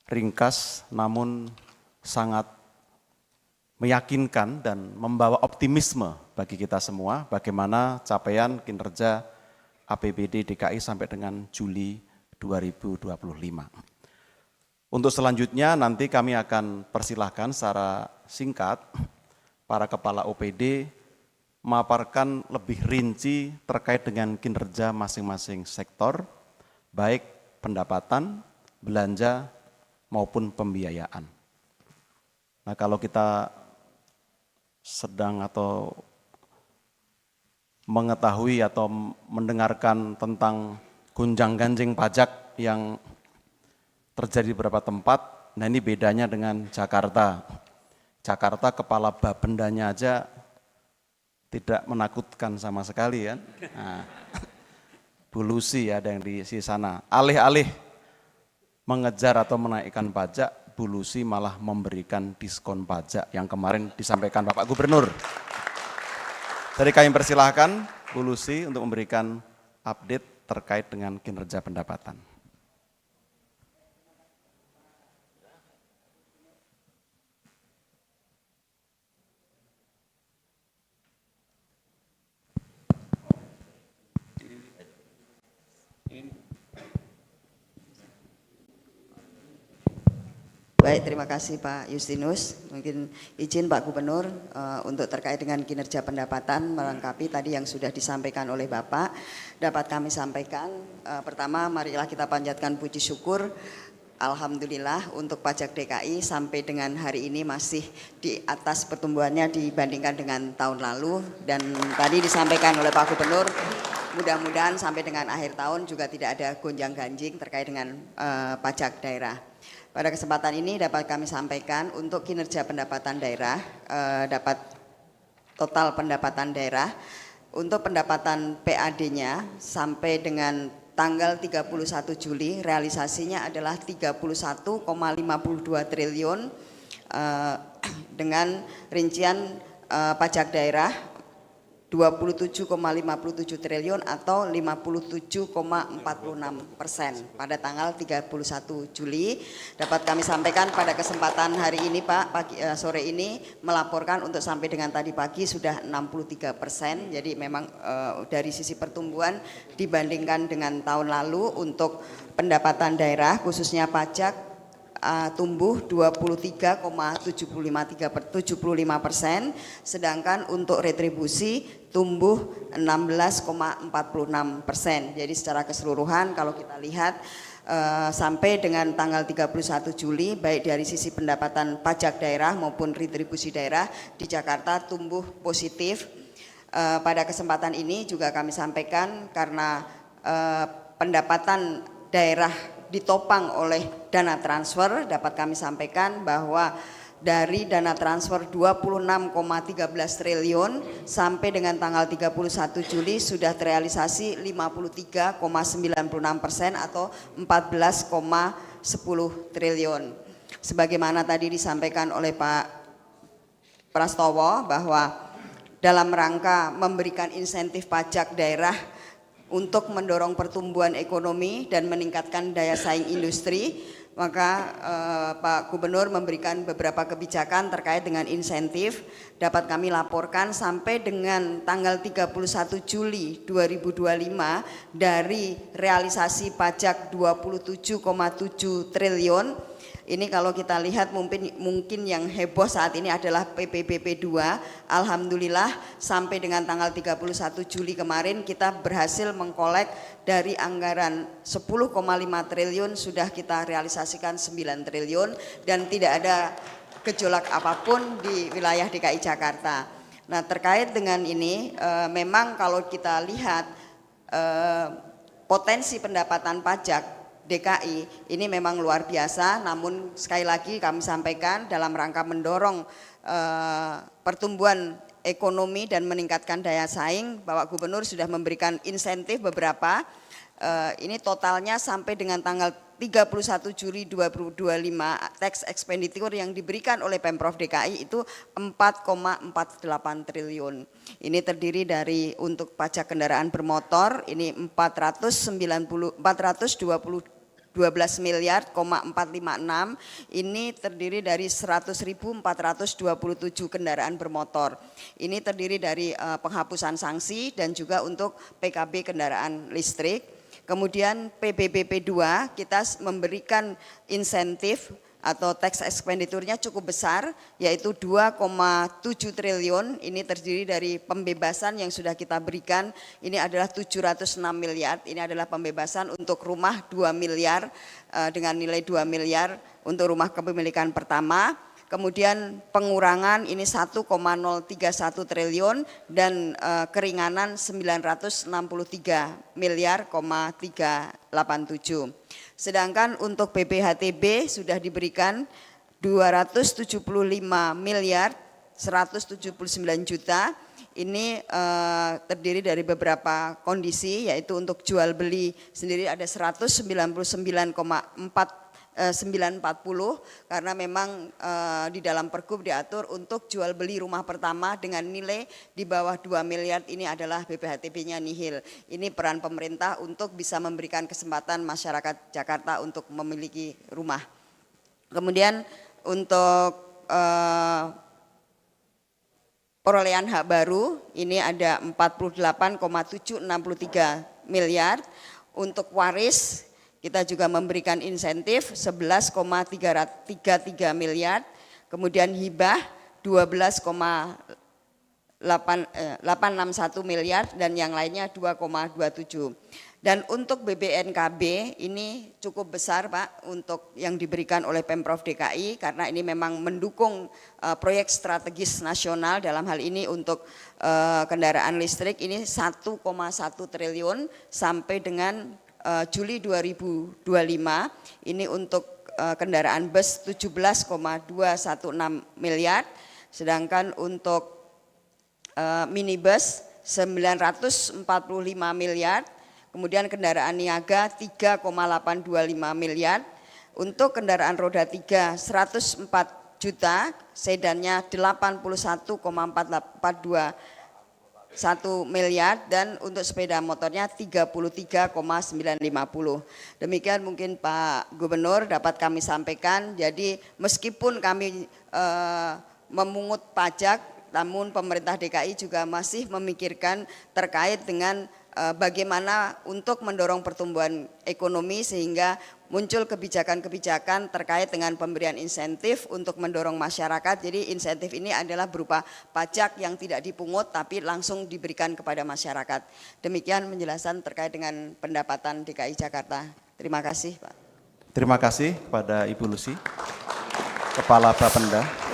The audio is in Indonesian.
ringkas namun sangat meyakinkan dan membawa optimisme bagi kita semua bagaimana capaian kinerja APBD DKI sampai dengan Juli 2025. Untuk selanjutnya nanti kami akan persilahkan secara singkat para kepala OPD memaparkan lebih rinci terkait dengan kinerja masing-masing sektor, baik pendapatan, belanja, maupun pembiayaan. Nah, kalau kita sedang atau mengetahui atau mendengarkan tentang gonjang-ganjing pajak yang terjadi di beberapa tempat, nah ini bedanya dengan Jakarta. Jakarta kepala bapendanya aja tidak menakutkan sama sekali kan. Nah, Bu Lucy ada yang di sana. Alih-alih mengejar atau menaikkan pajak, Bu Lucy malah memberikan diskon pajak yang kemarin disampaikan Bapak Gubernur. Jadi kami persilahkan Bu Lucy untuk memberikan update terkait dengan kinerja pendapatan. Baik, terima kasih Pak Justinus. Mungkin izin Pak Gubernur untuk terkait dengan kinerja pendapatan melengkapi tadi yang sudah disampaikan oleh Bapak. Dapat kami sampaikan, pertama marilah kita panjatkan puji syukur. Alhamdulillah untuk pajak DKI sampai dengan hari ini masih di atas pertumbuhannya dibandingkan dengan tahun lalu. Dan tadi disampaikan oleh Pak Gubernur, mudah-mudahan sampai dengan akhir tahun juga tidak ada gonjang-ganjing terkait dengan pajak daerah. Pada kesempatan ini dapat kami sampaikan untuk kinerja pendapatan daerah, dapat total pendapatan daerah, untuk pendapatan PAD-nya sampai dengan tanggal 31 Juli realisasinya adalah 31,52 triliun dengan rincian pajak daerah 27,57 triliun atau 57,46% pada tanggal 31 Juli. Dapat kami sampaikan pada kesempatan hari ini Pak, sore ini melaporkan untuk sampai dengan tadi pagi sudah 63%. Jadi memang dari sisi pertumbuhan dibandingkan dengan tahun lalu untuk pendapatan daerah khususnya pajak tumbuh 23,75%, sedangkan untuk retribusi tumbuh 16,46%. Jadi secara keseluruhan kalau kita lihat sampai dengan tanggal 31 Juli baik dari sisi pendapatan pajak daerah maupun retribusi daerah di Jakarta tumbuh positif. Pada kesempatan ini juga kami sampaikan karena pendapatan daerah ditopang oleh dana transfer, dapat kami sampaikan bahwa dari dana transfer 26,13 triliun sampai dengan tanggal 31 Juli sudah terrealisasi 53,96% atau 14,10 triliun. Sebagaimana tadi disampaikan oleh Pak Prastowo bahwa dalam rangka memberikan insentif pajak daerah untuk mendorong pertumbuhan ekonomi dan meningkatkan daya saing industri, maka Pak Gubernur memberikan beberapa kebijakan terkait dengan insentif. Dapat kami laporkan sampai dengan tanggal 31 Juli 2025 dari realisasi pajak 27,7 triliun. Ini kalau kita lihat mungkin yang heboh saat ini adalah PPBP 2. Alhamdulillah sampai dengan tanggal 31 Juli kemarin kita berhasil mengkolek dari anggaran 10,5 triliun sudah kita realisasikan 9 triliun dan tidak ada gejolak apapun di wilayah DKI Jakarta. Nah, terkait dengan ini memang kalau kita lihat potensi pendapatan pajak DKI ini memang luar biasa, namun sekali lagi kami sampaikan dalam rangka mendorong pertumbuhan ekonomi dan meningkatkan daya saing, Bapak Gubernur sudah memberikan insentif beberapa, ini totalnya sampai dengan tanggal 31 Juli 2025 tax expenditure yang diberikan oleh Pemprov DKI itu 4,48 triliun. Ini terdiri dari untuk pajak kendaraan bermotor ini 422 12 miliar, 456 ini terdiri dari 100.427 kendaraan bermotor. Ini terdiri dari penghapusan sanksi dan juga untuk PKB kendaraan listrik. Kemudian PBBP 2 kita memberikan insentif atau tax expenditure-nya cukup besar, yaitu 2,7 triliun. Ini terdiri dari pembebasan yang sudah kita berikan, ini adalah 706 miliar, ini adalah pembebasan untuk rumah 2 miliar dengan nilai 2 miliar untuk rumah kepemilikan pertama. Kemudian pengurangan ini 1,031 triliun dan keringanan 963 miliar, 387. Sedangkan untuk BPHTB sudah diberikan 275 miliar 179 juta. Ini terdiri dari beberapa kondisi, yaitu untuk jual beli sendiri ada 199,940 karena memang di dalam Pergub diatur untuk jual beli rumah pertama dengan nilai di bawah 2 miliar ini adalah BPHTB-nya nihil. Ini peran pemerintah untuk bisa memberikan kesempatan masyarakat Jakarta untuk memiliki rumah. Kemudian untuk perolehan hak baru ini ada 48,763 miliar. Untuk waris kita juga memberikan insentif 11,333 miliar, kemudian hibah 12,861 miliar dan yang lainnya 2,27. Dan untuk BBNKB ini cukup besar Pak untuk yang diberikan oleh Pemprov DKI karena ini memang mendukung proyek strategis nasional, dalam hal ini untuk kendaraan listrik ini 1,1 triliun sampai dengan Juli 2025. Ini untuk kendaraan bus 17,216 miliar, sedangkan untuk minibus 945 miliar. Kemudian kendaraan niaga 3,825 miliar, untuk kendaraan roda 3 104 juta, sedannya 81,441 miliar dan untuk sepeda motornya 33,950. Demikian mungkin Pak Gubernur dapat kami sampaikan. Jadi meskipun kami memungut pajak, namun pemerintah DKI juga masih memikirkan terkait dengan bagaimana untuk mendorong pertumbuhan ekonomi sehingga muncul kebijakan-kebijakan terkait dengan pemberian insentif untuk mendorong masyarakat. Jadi insentif ini adalah berupa pajak yang tidak dipungut tapi langsung diberikan kepada masyarakat. Demikian penjelasan terkait dengan pendapatan DKI Jakarta. Terima kasih Pak. Terima kasih kepada Ibu Lucy, Kepala Bapenda.